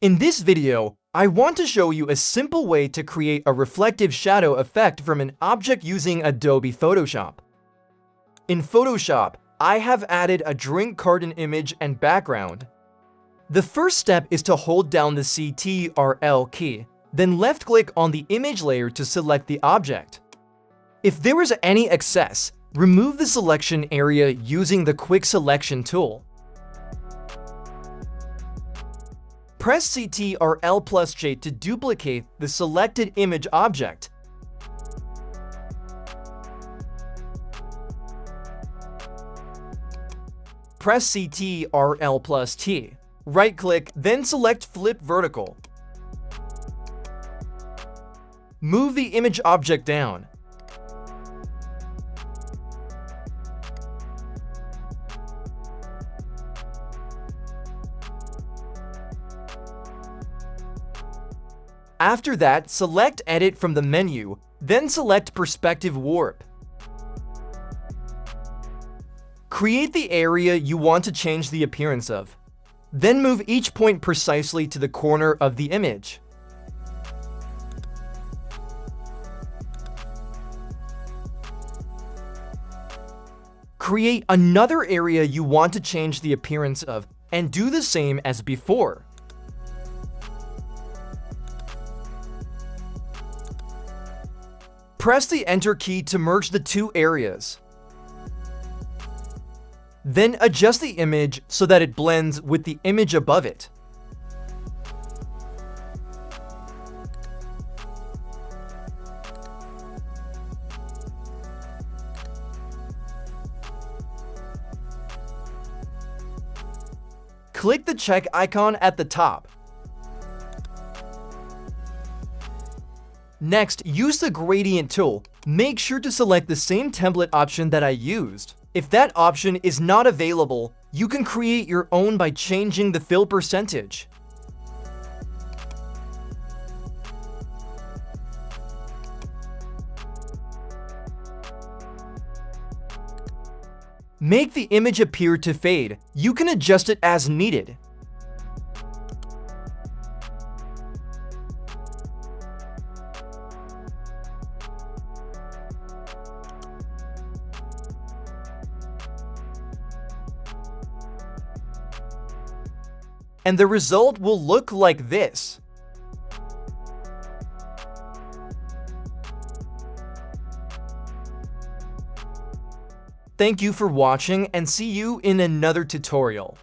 In this video, I want to show you a simple way to create a reflective shadow effect from an object using Adobe Photoshop. In Photoshop, I have added a drink carton image and background. The first step is to hold down the Ctrl key, then left-click on the image layer to select the object. If there is any excess, remove the selection area using the Quick Selection tool. Press Ctrl+J to duplicate the selected image object. Press Ctrl+T. Right-click, then select Flip Vertical. Move the image object down. After that, select Edit from the menu, then select Perspective Warp. Create the area you want to change the appearance of. Then move each point precisely to the corner of the image. Create another area you want to change the appearance of, and do the same as before. Press the Enter key to merge the two areas. Then adjust the image so that it blends with the image above it. Click the check icon at the top. Next, use the gradient tool. Make sure to select the same template option that I used. If that option is not available, you can create your own by changing the fill percentage. Make the image appear to fade. You can adjust it as needed. And the result will look like this. Thank you for watching and see you in another tutorial.